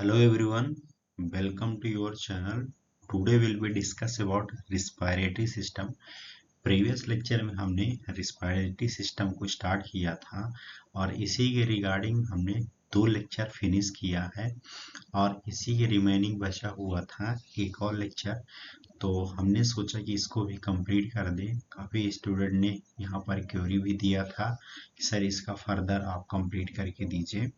Hello everyone, welcome to your channel. Today we'll be discuss about respiratory system. Previous lecture में हमने respiratory system को start किया था और इसी के रिगार्डिंग हमने 2 लेक्चर फिनिश किया है और इसी के रिमेनिंग बचा हुआ था एक और लेक्चर। तो हमने सोचा कि इसको भी कंप्लीट कर दें। काफ़ी स्टूडेंट ने यहाँ पर क्वेरी भी दिया था कि सर इसका फर्दर आप कंप्लीट करके दीजिए।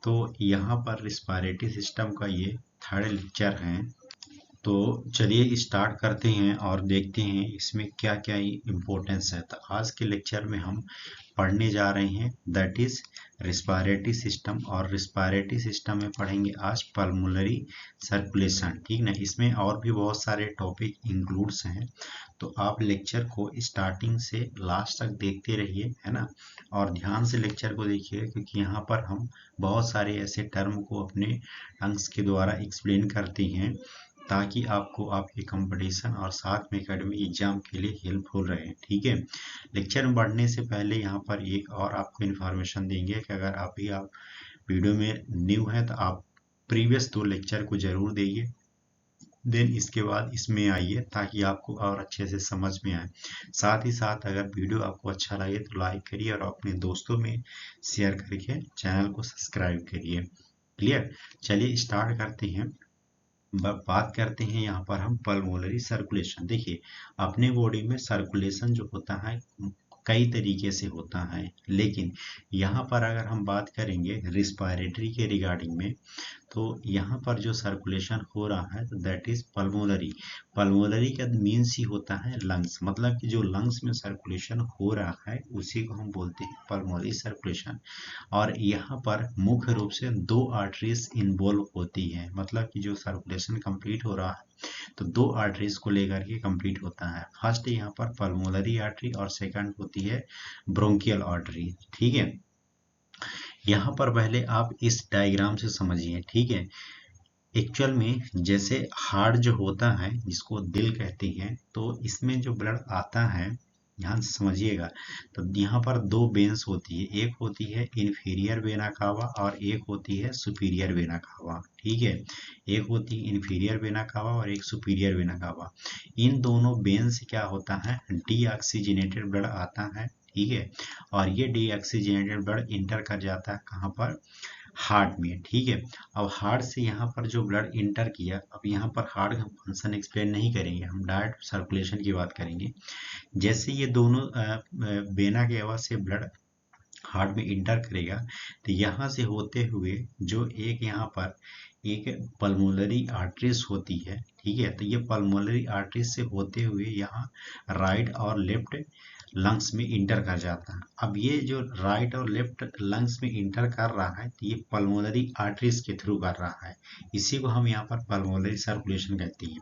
तो यहाँ पर रिस्पायरेटरी सिस्टम का ये 3rd लेक्चर है। तो चलिए स्टार्ट करते हैं और देखते हैं इसमें क्या क्या इम्पोर्टेंस है। तो आज के लेक्चर में हम पढ़ने जा रहे हैं दैट इज रिस्पायरेटरी सिस्टम, और रिस्पायरेटरी सिस्टम में पढ़ेंगे आज पल्मोनरी सर्कुलेशन। ठीक ना, इसमें और भी बहुत सारे टॉपिक इंक्लूड्स हैं, तो आप लेक्चर को स्टार्टिंग से लास्ट तक देखते रहिए, है ना। और ध्यान से लेक्चर को देखिए क्योंकि यहाँ पर हम बहुत सारे ऐसे टर्म को अपने टंग्स के द्वारा एक्सप्लेन करते हैं ताकि आपको आपके कंपटीशन और साथ में एकेडमिक एग्जाम के लिए हेल्पफुल रहे। ठीक है, लेक्चर में बढ़ने से पहले यहाँ पर एक और आपको इन्फॉर्मेशन देंगे कि अगर आप वीडियो में न्यू हैं तो आप प्रीवियस 2 लेक्चर को जरूर देखिए, देन इसके बाद इसमें आइए ताकि आपको और अच्छे से समझ में आए। साथ ही साथ अगर वीडियो आपको अच्छा लगे तो लाइक करिए और अपने दोस्तों में शेयर करके चैनल को सब्सक्राइब करिए। क्लियर, चलिए स्टार्ट करते हैं। बात करते हैं यहाँ पर हम पल्मोनरी सर्कुलेशन। देखिए, अपने बॉडी में सर्कुलेशन जो होता है कई तरीके से होता है, लेकिन यहाँ पर अगर हम बात करेंगे रिस्पायरेटरी के रिगार्डिंग में, तो यहाँ पर जो सर्कुलेशन हो रहा है तो दैट इज पल्मोनरी। पल्मोनरी का मीन्स ही होता है लंग्स, मतलब कि जो लंग्स में सर्कुलेशन हो रहा है उसी को हम बोलते हैं पल्मोनरी सर्कुलेशन। और यहाँ पर मुख्य रूप से 2 आर्टरीज इन्वॉल्व होती हैं, मतलब कि जो सर्कुलेशन कंप्लीट हो रहा है तो 2 आर्टरीज को लेकर के कंप्लीट होता है। फर्स्ट यहाँ पर पल्मोनरी आर्टरी और सेकंड होती है ब्रोंकियल आर्टरी। ठीक है, यहाँ पर पहले आप इस डायग्राम से समझिए। ठीक है, एक्चुअल में जैसे हार्ट जो होता है जिसको दिल कहते हैं, तो इसमें जो ब्लड आता है, ध्यान से समझिएगा, तो यहाँ पर 2 वेन्स होती है, एक होती है इन्फीरियर वेना कावा और एक होती है सुपीरियर वेना कावा। ठीक है, एक होती है इन्फीरियर वेना कावा और एक सुपीरियर वेना कावा। इन दोनों वेन से क्या होता है, डीऑक्सीजनेटेड ब्लड आता है। ठीक है, और ये डीऑक्सीजनेटेड ब्लड इंटर कर जाता है कहाँ पर, हार्ट में। ठीक है, अब हार्ट से यहाँ पर जो ब्लड इंटर किया, अब यहाँ पर हार्ट का फंक्शन एक्सप्लेन नहीं करेंगे, हम डायरेक्ट सर्कुलेशन की बात करेंगे। जैसे ये दोनों वेना के आवाज से ब्लड हार्ट में इंटर करेगा तो यहाँ से होते हुए जो एक यहाँ पर एक पल्मोनरी आर्टरीज होती है। ठीक है, तो ये पल्मोनरी आर्टरीज से होते हुए यहाँ राइट और लेफ्ट लंग्स में इंटर कर जाता है। अब ये जो राइट और लेफ्ट लंग्स में इंटर कर रहा है तो ये पल्मोनरी आर्टरीज के थ्रू कर रहा है, इसी को हम यहाँ पर पल्मोनरी सर्कुलेशन कहते हैं।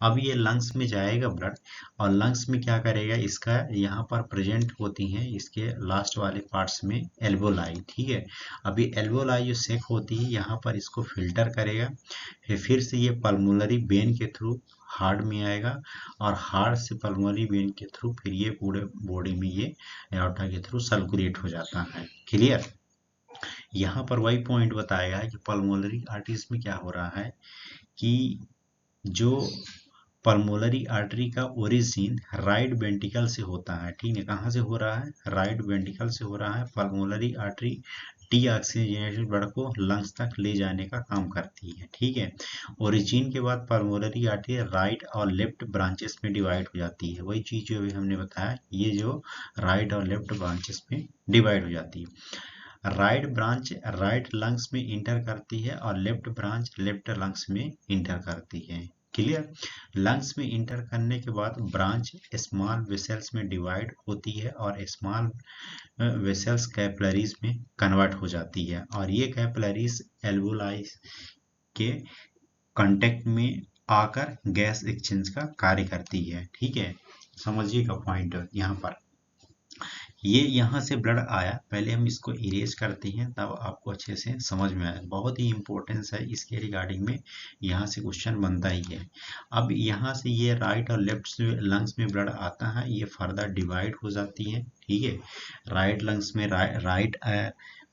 अब ये लंग्स में जाएगा ब्लड और लंग्स में क्या करेगा, इसका यहाँ पर प्रेजेंट होती हैं इसके लास्ट वाले पार्ट्स में एल्वोलाई। ठीक है, अब ये एल्वोलाई जो सेक होती है यहाँ पर इसको फिल्टर करेगा, फिर से ये पल्मोनरी वेन के थ्रू हार्ट में आएगा और हार्ट से पल्मोनरी वेन के थ्रू फिर ये पूरे बॉडी में ये एओर्टा के थ्रू सर्कुलेट हो जाता है। क्लियर, यहाँ पर वही पॉइंट बताया है कि पल्मोनरी आर्टरीज में क्या हो रहा है कि जो पल्मोनरी आर्टरी का ओरिजिन राइट वेंट्रिकल से होता है। ठीक है, कहाँ से हो रहा है, राइट वेंट्रिकल से हो रहा है। पल्मोनरी आर्टरी डीऑक्सीजनेटेड ब्लड को लंग्स तक ले जाने का काम करती है। ठीक है, ओरिजिन के बाद पल्मोनरी आर्टरी राइट और लेफ्ट ब्रांचेस में डिवाइड हो जाती है। वही चीज जो अभी हमने बताया, ये जो राइट और लेफ्ट ब्रांचेस में डिवाइड हो जाती है। राइट ब्रांच राइट लंग्स में इंटर करती है और लेफ्ट ब्रांच लेफ्ट लंग्स में इंटर करती है। क्लियर, लंग्स में इंटर करने के बाद ब्रांच स्मॉल वेसल्स में डिवाइड होती है और स्मॉल वेसल्स कैपिलरीज में कन्वर्ट हो जाती है और ये कैपिलरीज एल्वोलाई के कांटेक्ट में आकर गैस एक्सचेंज का कार्य करती है। ठीक है, समझिएगा पॉइंट यहाँ पर। ये यहाँ से ब्लड आया, पहले हम इसको इरेज करते हैं तब आपको अच्छे से समझ में आए। बहुत ही इंपॉर्टेंस है इसके रिगार्डिंग में, यहाँ से क्वेश्चन बनता ही है। अब यहाँ से ये राइट और लेफ्ट लंग्स में ब्लड आता है, ये फर्दर डिवाइड हो जाती है। ठीक है, राइट लंग्स में राइट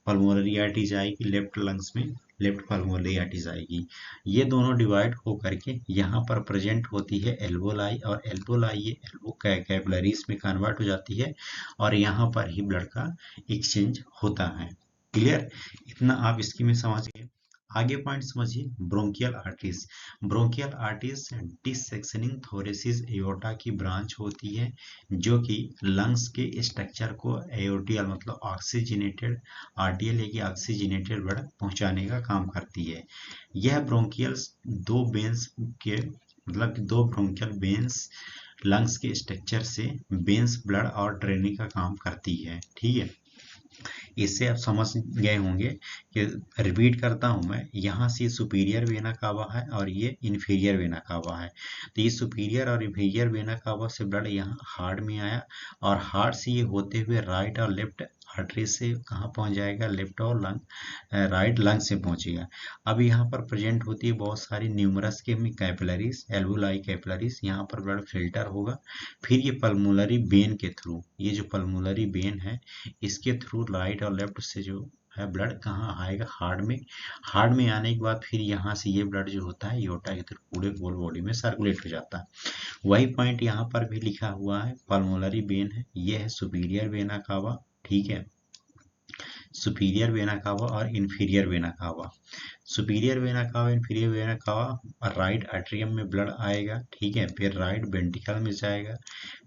पल्मोनरी आर्टरी जाएगी, लेफ्ट लंग्स में लेफ्ट पल्मोनरी आर्टरीज आएगी। ये दोनों डिवाइड हो करके यहाँ पर प्रेजेंट होती है एल्वोलाई, और एल्वोलाई ये एल्वो कैपिलरीज में कन्वर्ट हो जाती है और यहाँ पर ही ब्लड का एक्सचेंज होता है। क्लियर, इतना आप इसकी में समझ गए। आगे पॉइंट समझिए, bronchial arteries. Bronchial arteries descending thoracic aorta की ब्रांच होती है जो कि लंग्स के स्ट्रक्चर को एओर्टियल मतलब ऑक्सीजनेटेड आर्टियल यानी ऑक्सीजनेटेड ब्लड पहुंचाने का काम करती है। यह ब्रोंकियल्स दो वेन्स के मतलब दो ब्रोंकियल वेन्स लंग्स के स्ट्रक्चर से वेन्स ब्लड और ड्रेनिंग का काम करती है। ठीक है, इससे आप समझ गए होंगे कि रिपीट करता हूं मैं, यहाँ से सुपीरियर वेना कावा है और ये इन्फीरियर वेना कावा है। तो ये सुपीरियर और इन्फीरियर वेना कावा से ब्लड यहाँ हार्ट में आया और हार्ट से ये होते हुए राइट और लेफ्ट आर्टरी से कहाँ पहुंच जाएगा, लेफ्ट और राइट लंग से पहुंचेगा। अब यहाँ पर प्रेजेंट होती है बहुत सारी न्यूमरस के कैपिलरीज, एल्वोलाई कैपिलरीज, यहाँ पर ब्लड फिल्टर होगा, फिर ये पल्मोनरी वेन के थ्रू, ये जो पल्मोनरी वेन है इसके थ्रू राइट और लेफ्ट से जो है ब्लड कहाँ आएगा, हार्ट में। हार्ट में आने के बाद फिर यहाँ से ये ब्लड जो होता है एओर्टा के थ्रू पूरे होल बॉडी में सर्कुलेट हो जाता है। वही पॉइंट यहाँ पर भी लिखा हुआ है, पल्मोनरी वेन है, ये है सुपीरियर वेना कावा। ठीक है, सुपीरियर वेना कावा और inferior vena cava. Superior vena cava, inferior vena cava, right atrium में ब्लड आएगा। ठीक है, फिर राइट वेंट्रिकल में जाएगा,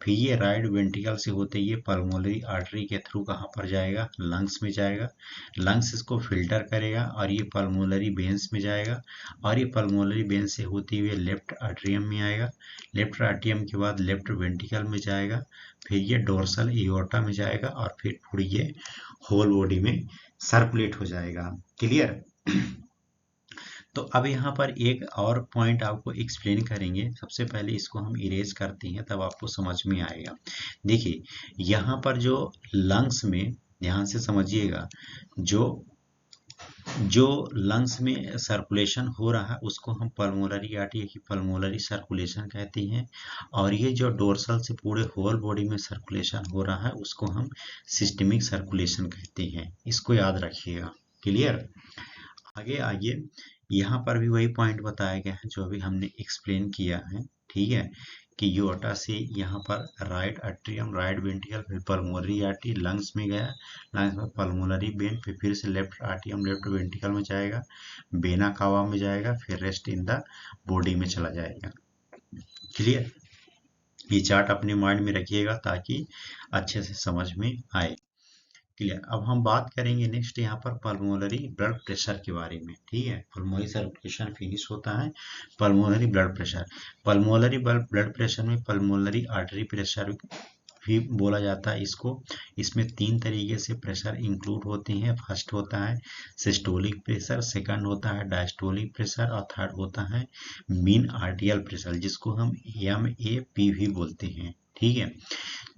फिर ये राइट वेंट्रिकल से होते ये पल्मोनरी आर्टरी के थ्रू कहाँ पर जाएगा, लंग्स में जाएगा। लंग्स इसको फिल्टर करेगा और ये पल्मोनरी वेन्स में जाएगा और ये पल्मोनरी वेन से होते हुए लेफ्ट आर्टरियम में आएगा। लेफ्ट आर्टरियम के बाद लेफ्ट वेंट्रिकल में जाएगा, फिर ये डोर्सल एओर्टा में जाएगा और फिर पूरी ये होल बॉडी में सर्कुलेट हो जाएगा। क्लियर। तो अब यहाँ पर एक और पॉइंट आपको एक्सप्लेन करेंगे। सबसे पहले इसको हम इरेज करते हैं तब आपको समझ में आएगा। देखिए यहाँ पर जो लंग्स में, ध्यान से समझिएगा, जो लंग्स में सर्कुलेशन हो रहा है उसको हम पल्मोनरी आर्टरी की पल्मोनरी सर्कुलेशन कहते हैं, और ये जो डोर्सल से पूरे होल बॉडी में सर्कुलेशन हो रहा है उसको हम सिस्टमिक सर्कुलेशन कहते हैं। इसको याद रखिएगा। क्लियर। आगे आइए, यहाँ पर भी वही पॉइंट बताया गया है जो अभी हमने एक्सप्लेन किया है। ठीक है, कि एओर्टा से यहाँ पर राइट एट्रियम, राइट वेंट्रिकल, फिर पल्मोनरी आर्टरी, लंग्स में गया, लंग्स में पल्मोनरी वेन, फिर से लेफ्ट आर्टियम, लेफ्ट वेंट्रिकल में जाएगा, वेना कावा में जाएगा, फिर रेस्ट इन द बॉडी में चला जाएगा। क्लियर। ये चार्ट अपने माइंड में रखिएगा ताकि अच्छे से समझ में आए। क्लियर। अब हम बात करेंगे नेक्स्ट यहाँ पर पल्मोनरी ब्लड प्रेशर के बारे में। ठीक है, पल्मोनरी सर्कुलेशन फिनिश होता है, pulmonary blood pressure. Pulmonary blood pressure में पल्मोनरी आर्टरी प्रेशर भी बोला जाता है इसको। इसमें तीन तरीके से प्रेशर इंक्लूड होते हैं। फर्स्ट होता है सिस्टोलिक प्रेशर, सेकंड होता है डायस्टोलिक प्रेशर और थर्ड होता है मीन आर्टियल प्रेशर, जिसको हम MAP भी बोलते हैं। ठीक है,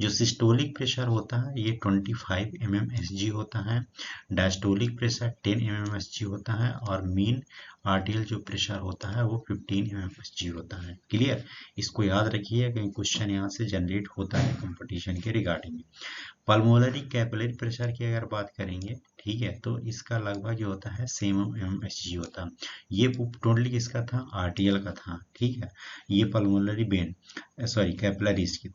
जो सिस्टोलिक प्रेशर होता है ये 25 mmHg होता है, डायस्टोलिक प्रेशर 10 mmHg होता है और मीन आर्टियल जो प्रेशर होता है वो 15 mmHg होता है। क्लियर। इसको याद रखिए कहीं क्वेश्चन यहाँ से जनरेट होता है कंपटीशन के रिगार्डिंग। पल्मोनरी कैपिलरी प्रेशर की अगर बात करेंगे, ठीक है, तो इसका लगभग जो होता है 7 mmHg होता है। ये टोटली किसका था, आर्टियल का था। ठीक है, ये पल्मोनरी वेन कैपिलरीज की।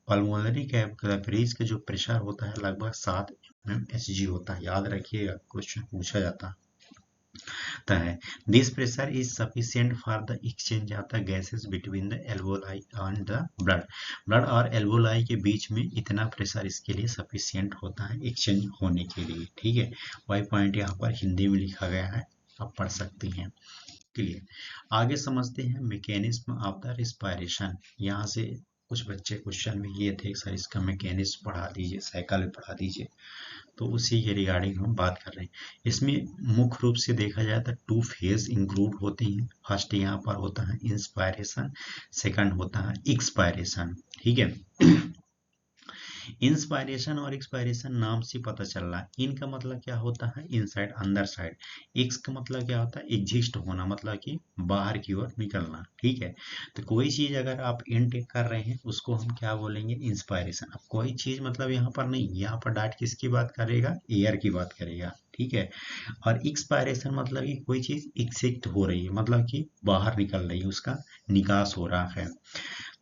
पल्मोनरी कैपिलरीज का जो प्रेशर होता है लगभग 7 mmHg होता है। याद रखिएगा, क्वेश्चन पूछा जाता है। This pressure is sufficient for the exchange of the gases between the alveoli and the blood. Blood और एल्वोलाई के बीच में इतना प्रेशर इसके लिए सफिशिएंट होता है एक्सचेंज होने के लिए। ठीक है, वही पॉइंट यहाँ पर हिंदी में लिखा गया है, आप पढ़ सकते हैं। क्लियर। आगे समझते हैं मैकेनिज्म ऑफ द रिस्पायरेशन। यहाँ से कुछ बच्चे क्वेश्चन में ये थे सर इसका मैकेनिज्म पढ़ा दीजिए, साइकिल में पढ़ा दीजिए, तो उसी के रिगार्डिंग हम बात कर रहे हैं। इसमें मुख्य रूप से देखा जाए तो 2 फेज इंक्लूड होते हैं। फर्स्ट यहाँ पर होता है इंस्पायरेशन, सेकंड होता है एक्सपायरेशन। ठीक है, इंस्पायरेशन और एक्सपायरेशन नाम से पता चल रहा है। इन का मतलब क्या होता है, इनसाइड अंदर साइड। एक्स का मतलब क्या होता है, एग्जिस्ट होना, मतलब कि बाहर की ओर निकलना। ठीक है, तो कोई चीज अगर आप इनटेक कर रहे हैं उसको हम क्या बोलेंगे, इंस्पायरेशन। अब कोई चीज मतलब यहाँ पर नहीं, यहाँ पर डाट किसकी बात करेगा, एयर की बात करेगा। ठीक है, और एक्सपायरेशन मतलब कि कोई चीज एक्सिट हो रही है, मतलब कि बाहर निकल रही है, उसका निकास हो रहा है।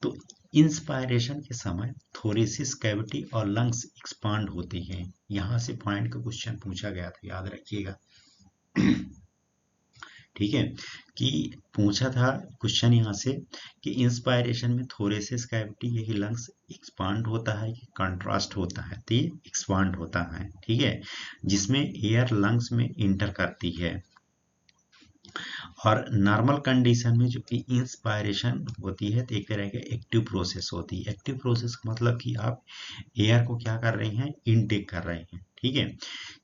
तो इंस्पायरेशन के समय थोरेसिस कैविटी और लंग्स एक्सपांड होते हैं। यहां से पॉइंट का क्वेश्चन पूछा गया था, याद रखिएगा। ठीक है, कि पूछा था क्वेश्चन यहाँ से कि इंस्पायरेशन में थोरेसिस कैविटी यही लंग्स एक्सपांड होता है कि कंट्रास्ट होता है, तो ये एक्सपांड होता है। ठीक है, जिसमें एयर लंग्स में इंटर करती है। और नॉर्मल कंडीशन में जो कि इंस्पायरेशन होती है तो एक तरह की एक्टिव प्रोसेस होती है। एक्टिव प्रोसेस का मतलब कि आप एयर को क्या कर रहे हैं, इनटेक कर रहे हैं। ठीक है,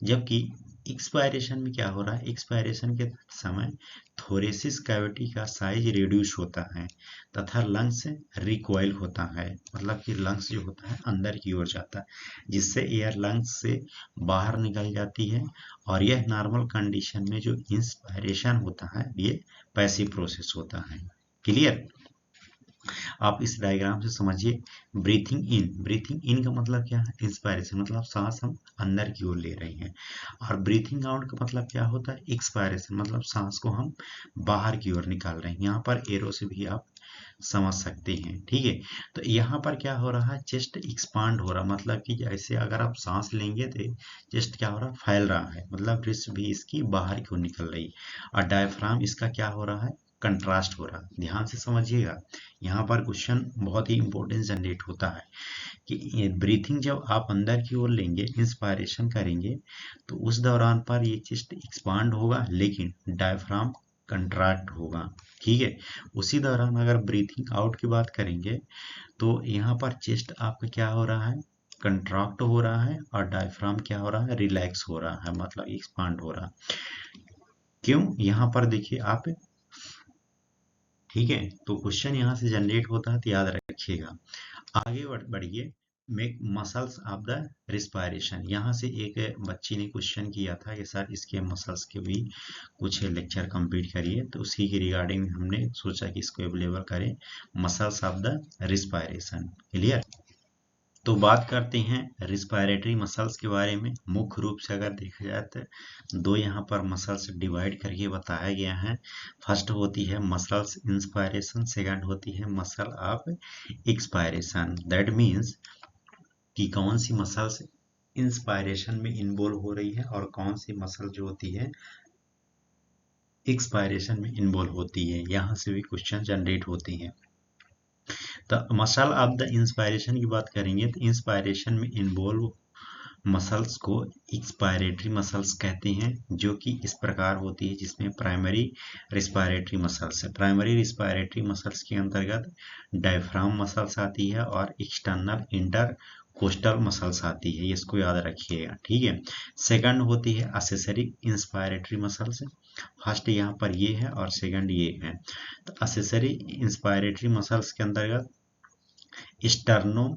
जबकि एक्सपायरेशन में क्या हो रहा है, एक्सपायरेशन के समय थोरेसिस कैविटी का साइज रिड्यूस होता है तथा लंग्स रिकॉइल होता है, मतलब कि लंग्स जो होता है अंदर की ओर जाता है, जिससे एयर लंग्स से बाहर निकल जाती है। और यह नॉर्मल कंडीशन में जो इंस्पायरेशन होता है ये पैसिव प्रोसेस होता है। क्लियर, आप इस डायग्राम से समझिए। ब्रीथिंग इन का मतलब क्या है, इंस्पायरेशन, मतलब सांस हम अंदर की ओर ले रहे हैं। और ब्रीथिंग आउट का मतलब क्या होता है, एक्सपायरेशन, मतलब सांस को हम बाहर की ओर निकाल रहे हैं। यहाँ पर एरो से भी आप समझ सकते हैं। ठीक है, तो यहाँ पर क्या हो रहा है, चेस्ट एक्सपांड हो रहा, मतलब कि जैसे अगर आप सांस लेंगे तो चेस्ट क्या हो रहा है, फैल रहा है, मतलब रिस्ट भी इसकी बाहर की ओर निकल रही। और डायफ्राम इसका क्या हो रहा है, कंट्रास्ट हो रहा। ध्यान से समझिएगा, यहाँ पर क्वेश्चन बहुत ही इंपॉर्टेंट जनरेट होता है कि ब्रीथिंग जब आप अंदर की ओर लेंगे, इंस्पायरेशन करेंगे, तो उस दौरान पर ये चेस्ट एक्सपांड होगा लेकिन डायफ्राम कंट्रैक्ट होगा। ठीक है, उसी दौरान अगर ब्रीथिंग आउट की बात करेंगे तो यहाँ पर चेस्ट आपका क्या हो रहा है, कंट्रैक्ट हो रहा है, और डायफ्राम क्या हो रहा है, रिलैक्स हो रहा है, मतलब एक्सपांड हो रहा है। क्यों, यहाँ पर देखिए आप। ठीक है, तो क्वेश्चन यहाँ से जनरेट होता है, तो याद रखिएगा। आगे बढ़िए। Make muscles of the respiration. यहाँ से एक बच्ची ने क्वेश्चन किया था कि सर इसके मसल्स के भी कुछ लेक्चर कंप्लीट करिए, तो उसी के रिगार्डिंग हमने सोचा कि इसको अवेलेबल करें, muscles of the respiration. Clear, तो बात करते हैं रिस्पायरेटरी मसल्स के बारे में। मुख्य रूप से अगर देखा जाए तो दो यहाँ पर मसल्स डिवाइड करके बताया गया है। फर्स्ट होती है मसल्स इंस्पायरेशन, सेकंड होती है muscle of expiration. That means कि कौन सी मसल्स इंस्पायरेशन में इन्वॉल्व हो रही है और कौन सी मसल जो होती है एक्सपायरेशन में इन्वॉल्व होती है। यहाँ से भी क्वेश्चन जनरेट होते हैं। तो मसल ऑफ द इंस्पायरेशन की बात करेंगे तो इंस्पायरेशन में इन्वॉल्व मसल्स को एक्सपायरेटरी मसल्स कहते हैं, जो कि इस प्रकार होती है, जिसमें प्राइमरी रिस्पायरेटरी मसल्स है। प्राइमरी रिस्पायरेटरी मसल्स के अंतर्गत डायफ्राम मसल्स आती है और एक्सटर्नल इंटर कोस्टल मसल्स आती है, इसको याद रखिएगा। ठीक है, सेकंड होती है असेसरी इंस्पायरेटरी मसल्स। फर्स्ट यहाँ पर ये है और सेकंड ये है। तो असेसरी इंस्पायरेटरी मसल्स के अंतर्गत स्टर्नो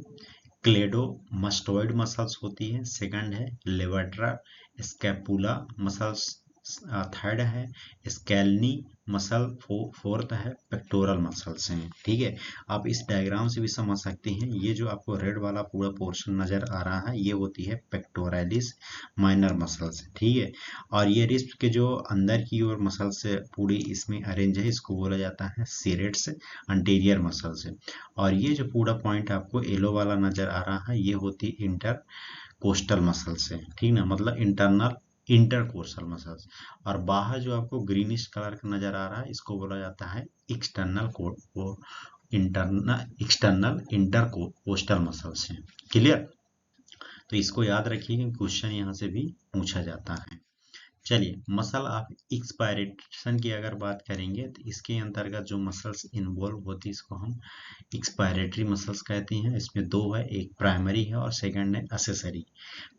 क्लेडोमास्टोइड मसल्स होती है, सेकंड है लेवर्ट्रा स्कैपुला मसल्स, थर्ड है स्केलनी मसल, फोर्थ है पेक्टोरल मसल्स हैं। ठीक है, आप इस डायग्राम से भी समझ सकते हैं, ये जो आपको रेड वाला पूरा पोर्शन नजर आ रहा है ये होती है पेक्टोरलिस माइनर मसल्स। ठीक है, और ये रिस्ट के जो अंदर की ओर मसल्स पूरी इसमें अरेंज है, इसको बोला जाता है सीरेट्स अंटीरियर मसल्स। और ये जो पूरा पॉइंट आपको येलो वाला नजर आ रहा है ये होती है इंटर कोस्टल मसल्स है। ठीक ना, मतलब इंटरनल इंटरकोर्सल मसल्स। और बाहर जो आपको ग्रीनिश कलर का नजर आ रहा है इसको बोला जाता है एक्सटर्नल एक्सटर्नल इंटरकोस्टल मसल्स हैं। क्लियर, तो इसको याद रखिए, क्वेश्चन यहाँ से भी पूछा जाता है। चलिए, मसल ऑफ एक्सपायरेशन की अगर बात करेंगे तो इसके अंतर्गत जो मसल्स इन्वॉल्व होती है इसको हम एक्सपायरेटरी मसल्स कहते हैं। इसमें दो है, एक प्राइमरी है और सेकंड है एक्सेसरी।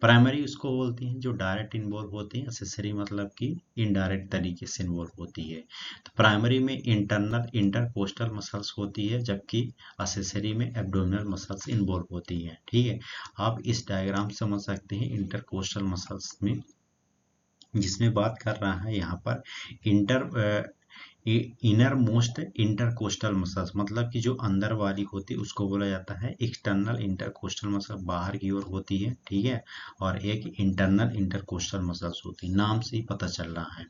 प्राइमरी उसको बोलते हैं जो डायरेक्ट इन्वॉल्व होती है, एक्सेसरी मतलब कि इनडायरेक्ट तरीके से इन्वॉल्व होती है। तो प्राइमरी में इंटरनल इंटरकोस्टल मसल्स होती है, जबकि एक्सेसरी में एब्डोमिनल मसल्स इन्वॉल्व होती है। ठीक है, आप इस डायग्राम से समझ सकते हैं इंटरकोस्टल मसल्स में, जिसमें बात कर रहा है यहाँ पर इनर मोस्ट इंटरकोस्टल मसल्स, मतलब कि जो अंदर वाली होती है उसको बोला जाता है एक्सटर्नल इंटरकोस्टल मसल, बाहर की ओर होती है। ठीक है, और एक इंटरनल इंटरकोस्टल मसल्स होती है, नाम से ही पता चल रहा है।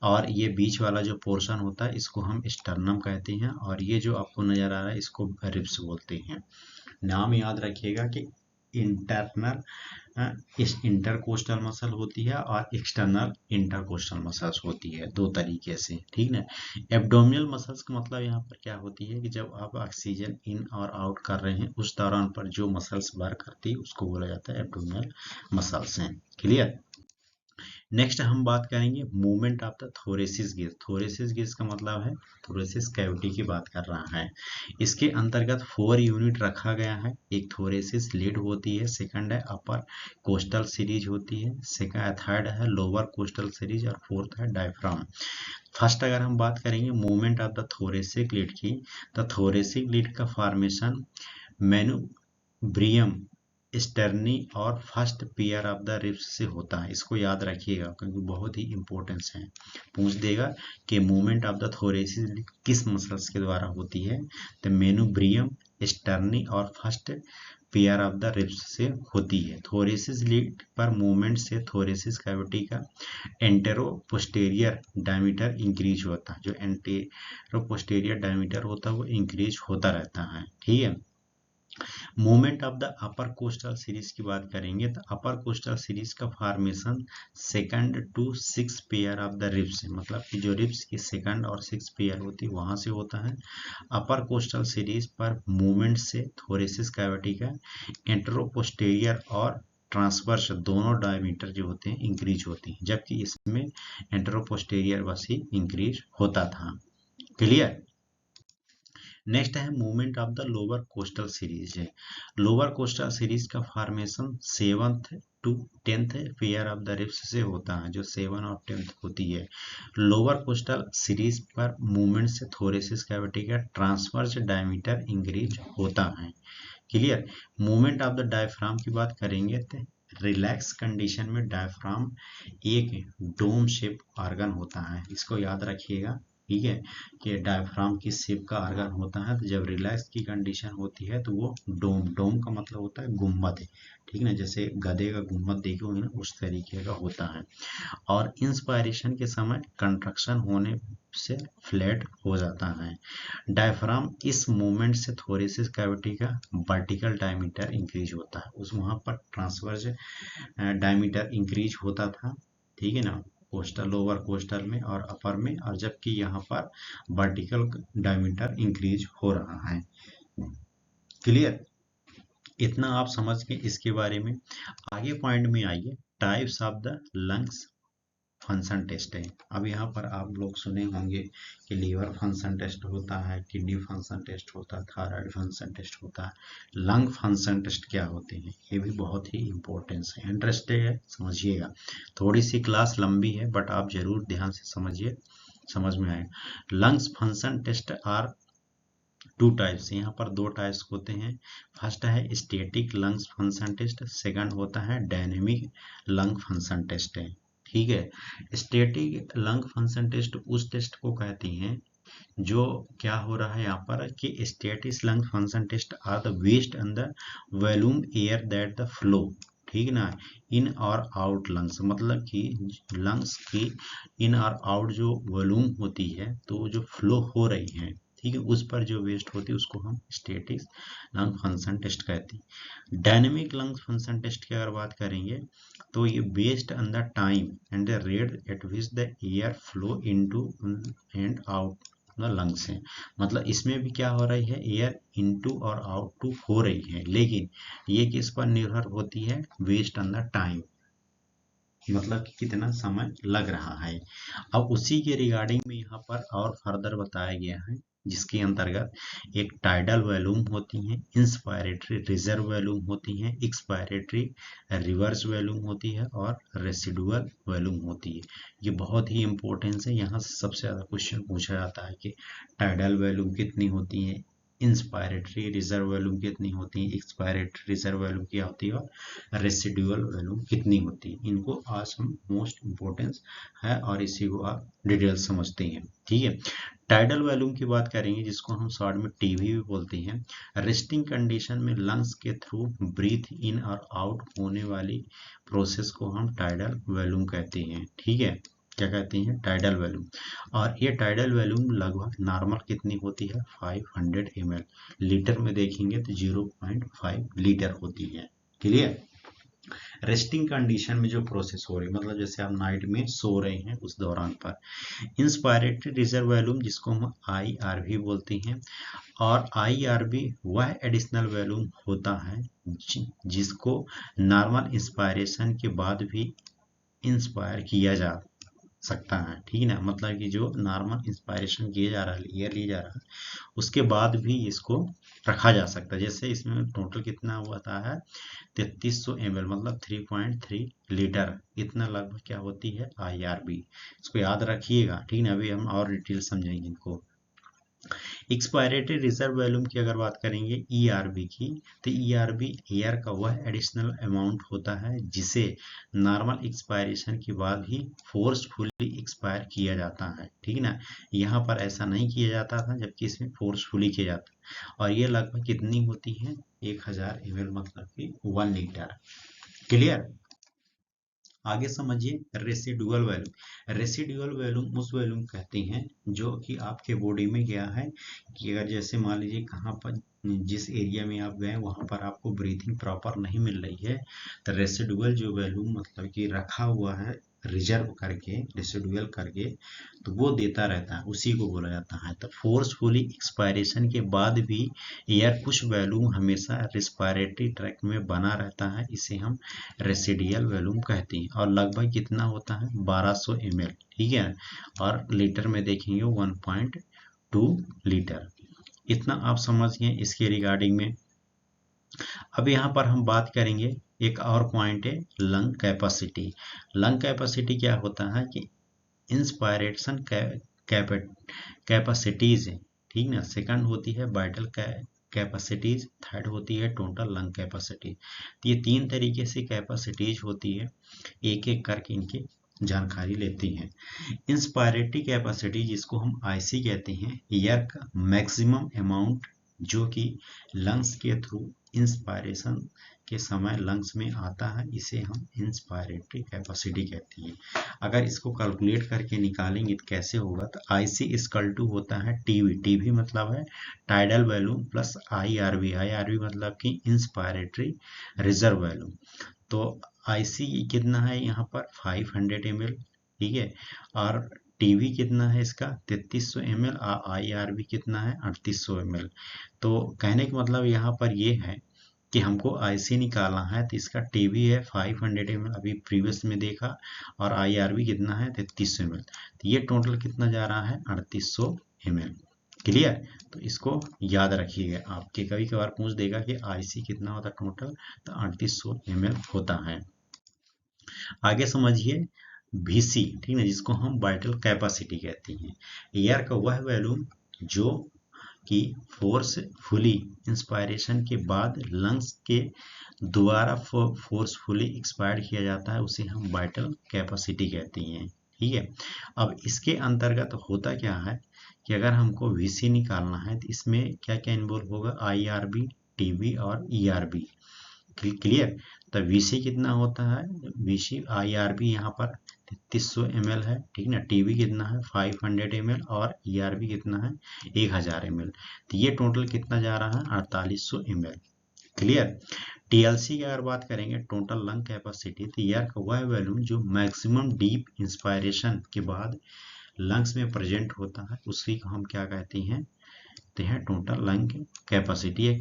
और ये बीच वाला जो पोर्शन होता है इसको हम स्टर्नम कहते हैं, और ये जो आपको नजर आ रहा है इसको रिब्स बोलते हैं। नाम याद रखिएगा कि इंटरनल इस इंटरकोस्टल मसल होती है और एक्सटर्नल इंटरकोस्टल मसल्स होती है, दो तरीके से। ठीक है, एब्डोमिनल मसल्स का मतलब यहाँ पर क्या होती है कि जब आप ऑक्सीजन इन और आउट कर रहे हैं उस दौरान पर जो मसल्स वर्क करती है उसको बोला जाता है एब्डोमिनल मसल्स हैं। क्लियर। नेक्स्ट हम बात करेंगे movement of the thoracic gauge. Thoracic gauge का मतलब है थोरेसिस कैविटी की बात कर रहा है। इसके अंतर्गत 4 यूनिट रखा गया है। एक थोरेसिस लीड होती है, सेकंड है अपर कोस्टल सीरीज होती है, सेकंड थर्ड है लोअर कोस्टल सीरीज और फोर्थ है डायफ्राम। फर्स्ट अगर हम बात करेंगे movement of the thoracic lead की, तो थोरेसिक लीड का फॉर्मेशन मैनुब्रियम स्टर्नी और first pair of the ribs से होता है। इसको याद रखिएगा क्योंकि बहुत ही इंपॉर्टेंस है, पूछ देगा कि मूवमेंट ऑफ द थोरेसिस किस मसल्स के द्वारा होती है, तो मेनुब्रियम स्टर्नी और first pair of the ribs से होती है। थोरेसिस लीड पर मूवमेंट से थोरेसिस कैविटी का एंटेरो पोस्टेरियर डायमीटर इंक्रीज होता है। जो एंटेरो पोस्टेरियर डायमीटर होता है वो इंक्रीज होता रहता है। ठीक है, movement of the upper costal series की बात करेंगे तो अपर कोस्टल सीरीज का formation second to six pair of the ribs, मतलब कि जो रिब्स की सेकंड और सिक्स पेयर होती है वहां से होता है। अपर कोस्टल सीरीज पर मूवमेंट से थोरेसिस कैविटी का एंटेरोपोस्टेरियर और ट्रांसवर्स दोनों डायमीटर जो होते हैं इंक्रीज होती हैं, जबकि इसमें एंटेरोपोस्टेरियर बस ही इंक्रीज होता था। क्लियर। नेक्स्ट है movement of the lower costal series है। लोअर कोस्टल सीरीज का formation 7th to 10th pair of the ribs से होता है, जो 7 और 10th होती है। लोअर कोस्टल सीरीज पर मूवमेंट से थोरेसिस कैविटी का ट्रांसवर्स डायमीटर इंक्रीज होता है। Clear. Movement of the diaphragm की बात करेंगे तो रिलैक्स कंडीशन में डायफ्राम एक डोम शेप ऑर्गन होता है, इसको याद रखिएगा। ठीक है, कि डायफ्राम किस शेप का ऑर्गन होता है, तो जब रिलैक्स की कंडीशन होती है तो वो डोम का मतलब होता है गुम्बद है। ठीक है ना, जैसे गधे का गुम्बद देखे होंगे ना उस तरीके का होता है। और इंस्पायरेशन के समय कंट्रक्शन होने से फ्लैट हो जाता है। डायफ्राम इस मूवमेंट से थोरेसिस कैविटी का वर्टिकल डायमीटर इंक्रीज होता है, उस वहां पर ट्रांसवर्स डायमीटर इंक्रीज होता था। ठीक है ना, कोस्टल लोअर कोस्टल में और अपर में, और जबकि यहाँ पर वर्टिकल डायमीटर इंक्रीज हो रहा है। क्लियर। इतना आप समझ के इसके बारे में आगे पॉइंट में आइए। Types of the lungs function test है। अब यहाँ पर आप लोग सुने होंगे कि लीवर फंक्शन टेस्ट होता है, किडनी फंक्शन टेस्ट होता है, थायराइड फंक्शन टेस्ट होता है। लंग फंक्शन टेस्ट क्या होते हैं, ये भी बहुत ही इंपॉर्टेंस है, इंटरेस्टेड है, समझिएगा। थोड़ी सी क्लास लंबी है बट आप जरूर ध्यान से समझिए, समझ में आएगा। Lungs function test are two types, यहाँ पर दो टाइप्स होते हैं। फर्स्ट है static lungs function test, second होता है डायनेमिक लंग फंक्शन टेस्ट है। ठीक है, स्टैटिक लंग फंक्शन टेस्ट उस टेस्ट को कहती हैं जो क्या हो रहा है यहाँ पर कि static lung function test are the waste and the volume air that the flow. ठीक ना, इन और आउट लंग्स, मतलब कि लंग्स की इन और आउट जो वॉल्यूम होती है तो जो फ्लो हो रही है, ठीक है, उस पर जो वेस्ट होती है उसको हम स्टैटिक लंग फंक्शन टेस्ट कहते हैं। डायनेमिक लंग फंक्शन टेस्ट की अगर बात करेंगे तो ये based on the time and the rate at which the air flow into and out the lungs है। मतलब इसमें भी क्या हो रही है, एयर इनटू और आउट टू हो रही है, लेकिन ये किस पर निर्भर होती है, बेस्ड ऑन द टाइम। मतलब कि कितना समय लग रहा है। अब उसी के रिगार्डिंग में यहाँ पर और फर्दर बताया गया है, जिसके अंतर्गत एक टाइडल वॉल्यूम होती है, इंस्पायरेटरी रिजर्व वॉल्यूम होती है, एक्सपायरेटरी रिवर्स वॉल्यूम होती है और रेसिडुअल वॉल्यूम होती है। ये बहुत ही इंपॉर्टेंस है, यहाँ से सबसे ज़्यादा क्वेश्चन पूछा जाता है कि टाइडल वॉल्यूम कितनी होती है, इंस्पायरेटरी रिजर्व वॉल्यूम कितनी होती है, एक्सपायरेटरी रिजर्व वॉल्यूम क्या होती है और रेसिडुअल वॉल्यूम कितनी होती है। इनको आज हम मोस्ट इम्पोर्टेंस है और इसी को आप डिटेल समझते हैं। ठीक है, टाइडल वॉल्यूम की बात करेंगे, जिसको हम शॉर्ट में टीवी भी बोलते हैं। रेस्टिंग कंडीशन में लंग्स के थ्रू ब्रीथ इन और आउट होने वाली प्रोसेस को हम टाइडल वॉल्यूम कहते हैं। ठीक है, क्या कहते हैं, टाइडल वॉल्यूम। और ये टाइडल वॉल्यूम लगभग नॉर्मल कितनी होती है, 500 ml। लीटर में देखेंगे तो 0.5 लीटर होती है। क्लियर। रेस्टिंग कंडीशन में जो प्रोसेस हो रही है, मतलब जैसे आप नाइट में सो रहे हैं उस दौरान पर। इंस्पायरेटरी रिजर्व वॉल्यूम, जिसको हम IRV बोलते हैं। और IRV वह एडिशनल वॉल्यूम होता है जिसको नॉर्मल इंस्पायरेशन के बाद भी इंस्पायर किया जा सकता है। ठीक है ना, मतलब कि जो नॉर्मल इंस्पायरेशन किया जा रहा है, एयर लिया जा रहा है, उसके बाद भी इसको रखा जा सकता है। जैसे इसमें टोटल कितना हुआ है, 3300 ml, मतलब 3.3 लीटर, इतना लगभग क्या होती है IRV। इसको याद रखिएगा। ठीक है, अभी हम और डिटेल समझेंगे इनको। एक्सपायरेटरी रिजर्व वॉल्यूम की अगर बात करेंगे ERV की, तो ERV एयर का वह एडिशनल अमाउंट होता है जिसे नॉर्मल एक्सपायरेशन के बाद ही फोर्सफुली एक्सपायर किया जाता है। ठीक है ना, यहाँ पर ऐसा नहीं किया जाता था, जबकि इसमें फोर्सफुली किया जाता है। और ये लगभग कितनी होती है, 1000 ml, मतलब कि 1 लीटर। क्लियर। आगे समझिए रेसिडुअल वॉल्यूम। रेसिडुअल वॉल्यूम उस वॉल्यूम कहते हैं जो कि आपके बॉडी में क्या है कि अगर जैसे मान लीजिए कहाँ पर, जिस एरिया में आप गए वहाँ पर आपको ब्रीथिंग प्रॉपर नहीं मिल रही है, तो रेसिडुअल जो वॉल्यूम मतलब कि रखा हुआ है रिजर्व करके, रेसिडुअल करके, तो वो देता रहता है, उसी को बोला जाता है। तो फोर्सफुली एक्सपायरेशन के बाद भी एयर कुछ वॉल्यूम हमेशा रिस्पायरेटरी ट्रैक में बना रहता है, इसे हम रेसिडियल वॉल्यूम कहते हैं। और लगभग कितना होता है, 1200 ml। ठीक है, और लीटर में देखेंगे 1.2 लीटर। इतना आप समझ गए इसके रिगार्डिंग में। अब यहाँ पर हम बात करेंगे, एक और पॉइंट है लंग कैपेसिटी। लंग कैपेसिटी क्या होता है कि इंस्पायरेशन कैपेसिटीज है। ठीक ना, सेकंड होती है वाइटल कैपेसिटीज, थर्ड होती है टोटल लंग कैपेसिटी। तो ये तीन तरीके से कैपेसिटीज होती है, एक एक करके इनकी जानकारी लेती हैं। इंस्पायरेटरी कैपेसिटी, जिसको हम IC कहते हैं, एयर का मैक्सिमम अमाउंट जो कि लंग्स के थ्रू इंस्पायरेशन के समय लंग्स में आता है, इसे हम इंस्पायरेटरी कैपेसिटी कहते हैं। अगर इसको कैलकुलेट करके निकालेंगे तो कैसे होगा, तो IC इक्वल टू होता है TV। TV मतलब है tidal volume plus IRV। IRV मतलब कि इंस्पायरेटरी रिजर्व वॉल्यूम। तो IC कितना है यहाँ पर 500 ml। ठीक है, और TV कितना है इसका 3300 ml, और IRV कितना है 3800 ml। तो कहने का मतलब यहाँ पर ये है कि हमको IC निकालना है, तो इसका TV है 500 ml, अभी प्रीवियस में देखा, और IRV कितना है 3300 ml। तो ये टोटल कितना जा रहा है 3800 ml। क्लियर। तो इसको याद रखिएगा, आपके कभी कभार पूछ देगा कि IC कितना होता है टोटल, तो 3800 ml होता है। आगे समझिए VC। ठीक है, जिसको हम वाइटल कैपेसिटी कहते हैं, एयर का वह वॉल्यूम जो कि फोर्सफुली इंस्पायरेशन के बाद लंग्स के द्वारा फोर्सफुली एक्सपायर किया जाता है, उसे हम वाइटल कैपेसिटी कहते हैं। ठीक है, अब इसके अंतर्गत होता क्या है कि अगर हमको VC निकालना है तो इसमें क्या क्या इन्वॉल्व होगा, IRB, TB और ERB। क्लियर। तो VC कितना होता है, VC IRB यहाँ पर 3300 ml है। ठीक ना, TB कितना है 500 ml, और ERB कितना है 1000 ml। तो ये टोटल कितना जा रहा है 4800 ml। क्लियर। TLC की अगर बात करेंगे, टोटल लंग कैपेसिटी, तो एयर का वह वॉल्यूम जो मैक्सिमम डीप इंस्पायरेशन के बाद लंग्स में प्रेजेंट होता है, उसी को हम क्या कहते हैं, तो है टोटल लंग कैपेसिटी।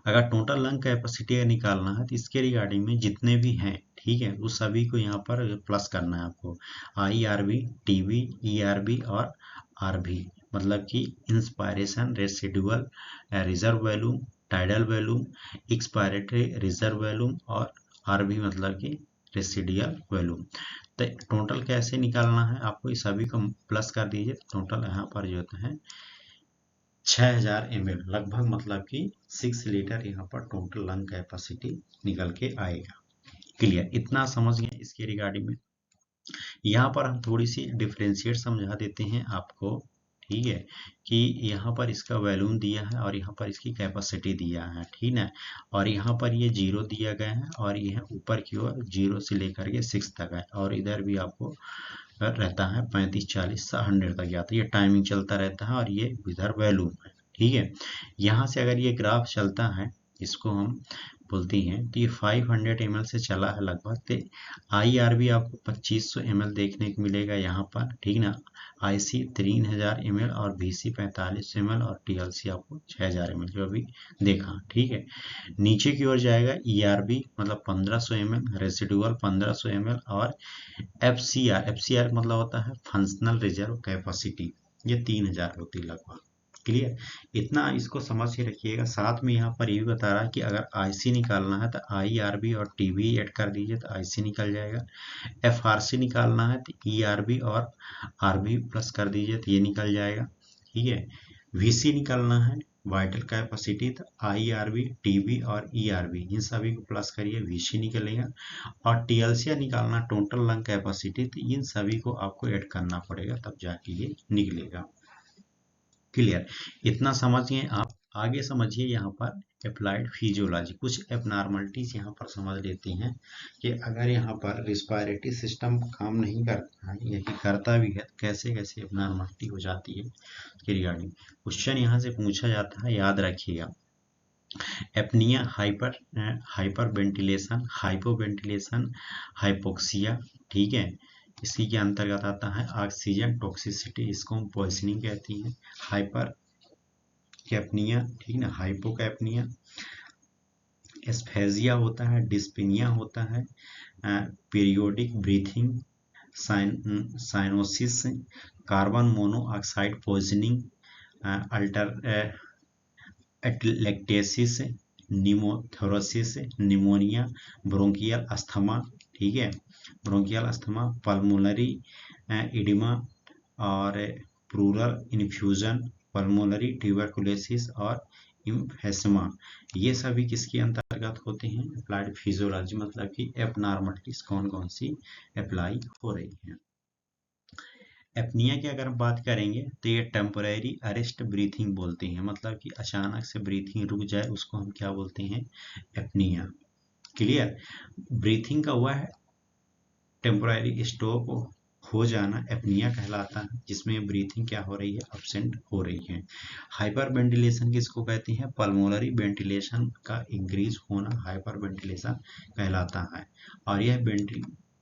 अगर टोटल लंग कैपेसिटी निकालना है तो इसके रिगार्डिंग में जितने भी हैं, ठीक है, उस सभी को यहाँ पर प्लस करना है आपको। IRV, TB, ERB और RV, मतलब कि inspiration, residual reserve volume, tidal volume, expiratory reserve volume और RV मतलब कि रेसिडियल वैल्यूम। तो टोटल कैसे निकालना है आपको, इस सभी को प्लस कर दीजिए। टोटल यहाँ पर जो है 6000 ml लगभग, मतलब कि 6 लीटर यहाँ पर टोटल लंग कैपेसिटी निकल के आएगा। क्लियर, इतना समझ गए इसके रिगार्डिंग में। यहाँ पर हम थोड़ी सी डिफ्रेंशिएट समझा देते हैं आपको, ठीक है, कि यहाँ पर इसका वैल्यूम दिया है और यहाँ पर इसकी कैपेसिटी दिया है, ठीक है, और यहाँ पर ये 0 दिया गया है और यह ऊपर की ओर 0 से लेकर के 6 तक है, और इधर भी आपको रहता है 35, 40 से 100 तक जाता है। ये टाइमिंग चलता रहता है और ये इधर वैल्यूम है, ठीक है। यहाँ से अगर ये ग्राफ चलता है, इसको हम बोलते हैं, तो ये 500 ml से चला है लगभग। तो IRB आपको 2500 ml देखने को मिलेगा यहाँ पर, ठीक ना। IC 3000 ml और VC 45 ml और TLC आपको 6000 ml जो अभी देखा, ठीक है। नीचे की ओर जाएगा ERB मतलब 1500 ml, रेसिडुअल 1500 ml और FCR मतलब होता है फंक्शनल रिजर्व कैपेसिटी, ये 3000 होती है लगभग। क्लियर, इतना इसको समझ के रखिएगा। साथ में यहाँ पर ये भी बता रहा है कि अगर IC निकालना है तो IRB और TB ऐड कर दीजिए तो IC निकल जाएगा। FRC निकालना है तो ERB और RB प्लस कर दीजिए तो ये निकल जाएगा, ठीक है। VC निकालना है वाइटल कैपेसिटी तो IRB, TB और ERB इन सभी को प्लस करिए, VC निकलेगा। और TLC निकालना टोटल लंग कैपेसिटी, तो इन सभी को आपको ऐड करना पड़ेगा तब जाके ये निकलेगा। क्लियर, इतना समझिए आप। आगे समझिए यहाँ पर अप्लाइड फिजियोलॉजी, कुछ एबनॉर्मलिटीज यहाँ पर समझ लेते हैं कि अगर यहाँ पर रिस्पायरेटरी सिस्टम काम नहीं करता है, यही करता भी है, कैसे कैसे एबनॉर्मलिटी हो जाती है उसके रिगार्डिंग क्वेश्चन यहाँ से पूछा जाता है, याद रखिएगा। Apnoea, hyper ventilation, hypo ventilation, hypoxia, ठीक है। इसी के अंतर्गत आता है ऑक्सीजन टॉक्सिसिटी, इसको हम पॉइजनिंग कहती हैं। हाइपर कैपनिया, ठीक ना, हाइपोकैपनिया, एस्फेजिया होता है, डिस्पिनिया होता है, periodic breathing, cyanosis, carbon monoxide poisoning, atelectasis, pneumothorax, pneumonia, bronchial asthma, ठीक है, ब्रोंकियल अस्थमा, पल्मोनरी इडिमा और प्लूरल इन्फ्यूजन, पल्मोनरी ट्यूबरकुलोसिस और इम्फेसमा, ये सभी किसके अंतर्गत होते हैं, अप्लाइड फिजियोलॉजी, मतलब कि एबनॉर्मलिटीज कौन कौन सी अप्लाई हो रही हैं। एपनिया की अगर हम बात करेंगे तो ये टेम्पोरेरी अरेस्ट ब्रीथिंग बोलते हैं, मतलब कि अचानक से ब्रीथिंग रुक जाए उसको हम क्या बोलते हैं, एपनिया। क्लियर, ब्रीथिंग का हुआ है टेम्पोरेरी स्टॉप हो जाना एपनिया कहलाता है, जिसमें ब्रीथिंग क्या हो रही है, एब्सेंट हो रही है। हाइपर वेंटिलेशन किसको कहते हैं, पल्मोनरी वेंटिलेशन का इंक्रीज होना हाइपर वेंटिलेशन कहलाता है, और यह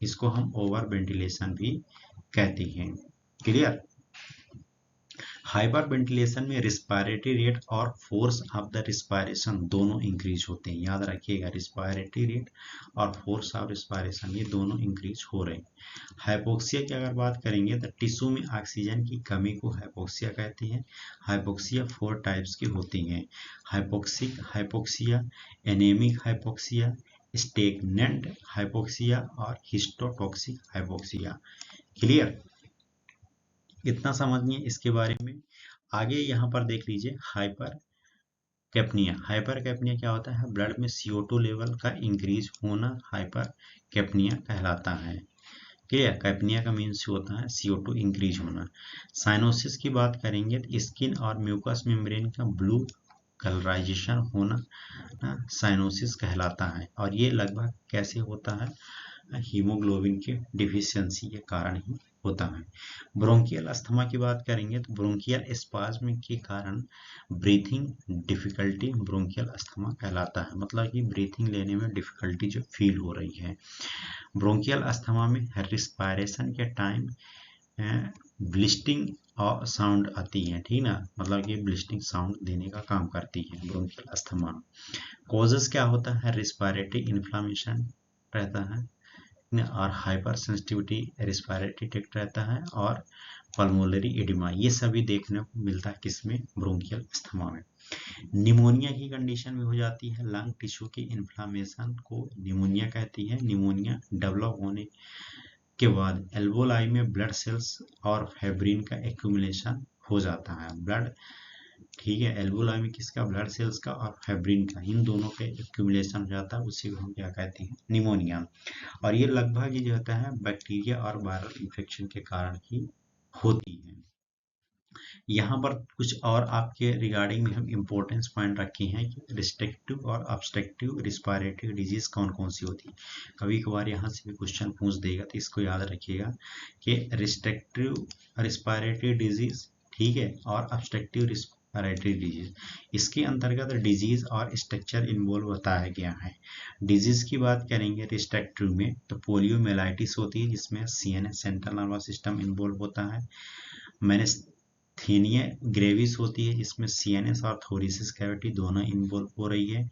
इसको हम ओवर वेंटिलेशन भी कहते हैं। क्लियर, हाइपर वेंटिलेशन में रिस्पायरेटरी रेट और फोर्स ऑफ द रिस्पायरेशन दोनों इंक्रीज होते हैं, याद रखिएगा, रिस्पायरेटरी रेट और फोर्स ऑफ रिस्पायरेशन ये दोनों इंक्रीज हो रहे हैं। हाइपोक्सिया की अगर बात करेंगे तो टिश्यू में ऑक्सीजन की कमी को हाइपोक्सिया कहते हैं। हाइपोक्सिया 4 टाइप्स की होती हैं, hypoxic hypoxia, anaemic hypoxia, stagnant hypoxia और हिस्टोटॉक्सिक हाइपोक्सिया। क्लियर, इतना समझिए इसके बारे में। आगे यहाँ पर देख लीजिए हाइपर कैपनिया। हाइपर कैपनिया क्या होता है, ब्लड में CO2 लेवल का इंक्रीज होना हाइपर कैपनिया कहलाता है। क्लियर, कैपनिया का मीन्स होता है CO2 इंक्रीज होना। साइनोसिस की बात करेंगे तो स्किन और म्यूकस मेम्ब्रेन का ब्लू कलराइजेशन होना साइनोसिस कहलाता है, और ये लगभग कैसे होता है, हीमोग्लोबिन के डिफिशियंसी के कारण ही होता है। ब्रोंकियल अस्थमा की बात करेंगे तो ब्रोंकियल स्पाज्म के कारण ब्रीथिंग डिफिकल्टी ब्रोंकियल अस्थमा कहलाता है, मतलब कि ब्रीथिंग लेने में डिफिकल्टी जो फील हो रही है। ब्रोंकियल अस्थमा में रिस्पायरेशन के टाइम ब्लिस्टिंग और साउंड आती है, ठीक ना, मतलब कि ब्लिस्टिंग साउंड देने का काम करती है ब्रोंकियल अस्थमा। कॉजेस क्या होता है, रिस्पायरेटरी इन्फ्लामेशन रहता है और हाइपर सेंसिटिविटी रिस्पायरेटरी ट्रैक्ट रहता है और पल्मोनरी एडिमा, ये सभी देखने को मिलता है किसमें, ब्रोंकियल अस्थमा में। निमोनिया की कंडीशन में हो जाती है लंग टिश्यू की इन्फ्लामेशन को निमोनिया कहती है। निमोनिया डेवलप होने के बाद एल्वोलाई में ब्लड सेल्स और फाइब्रिन का एक्यूमुलेशन हो जाता है। ब्लड, ठीक है, एल्वोलाई में किसका, ब्लड सेल्स का और फाइब्रिन का, इन दोनों का एक्यूमुलेशन हो जाता है, उसी को हम क्या कहते हैं, निमोनिया। और ये लगभग ये जो होता है बैक्टीरिया और वायरल इन्फेक्शन के कारण ही होती है। यहाँ पर कुछ और आपके रिगार्डिंग में हम इम्पोर्टेंस पॉइंट रखे हैं कि रिस्ट्रिक्टिव और ऑब्स्ट्रक्टिव रिस्पायरेटरी डिजीज कौन कौन सी होती है। कभी कभार यहाँ से भी क्वेश्चन पूछ देगा, तो इसको याद रखिएगा कि रिस्ट्रिक्टिव रिस्पायरेटरी डिजीज, ठीक है, और ऑब्स्ट्रक्टिव रिस्पायरेटरी डिजीज, इसके अंतर्गत डिजीज और स्ट्रक्चर इन्वॉल्व बताया गया है। डिजीज की बात करेंगे रिस्ट्रिक्टिव में तो पोलियोमेलाइटिस होती है जिसमें CNS central nervous system involve होता है। मैनेस्थेनिया ग्रेविस होती है जिसमें सीएनएस और थोरेसिस कैविटी दोनों इन्वॉल्व हो रही है।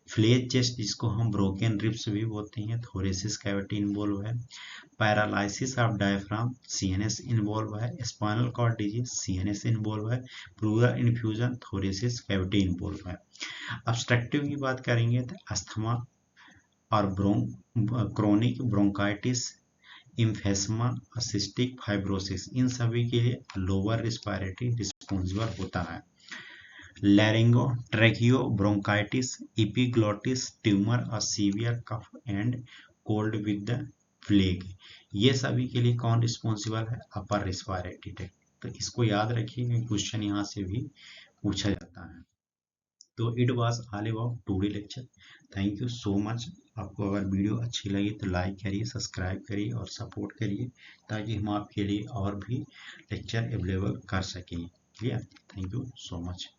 फ्लेज चेस्ट जिसको हम ब्रोकन रिब्स भी बोलते हैं, थोरेसिस कैविटी इन्वॉल्व है। Paralysis of diaphragm, CNS involve है। Spinal cord disease, CNS involve है। Pleural effusion, thoracic cavity involve है। ऑब्स्ट्रक्टिव की बात करेंगे तो अस्थमा और chronic bronchitis, emphysema, cystic fibrosis, इन सभी के लिए लोअर रिस्पायरेटरी रिस्पॉन्सिबल होता है। Laryngotracheobronchitis, epiglottitis tumour और severe cough and cold with the plague, ये सभी के लिए कौन रिस्पॉन्सिबल है, अपर रिस्पायरेटरी ट्रैक्ट। तो इसको याद रखिए, क्वेश्चन यहाँ से भी पूछा जाता है। तो it was all about today lecture. Thank you so much. आपको अगर वीडियो अच्छी लगी तो लाइक करिए, सब्सक्राइब करिए और सपोर्ट करिए ताकि हम आपके लिए और भी लेक्चर अवेलेबल कर सकें। Clear, thank you so much.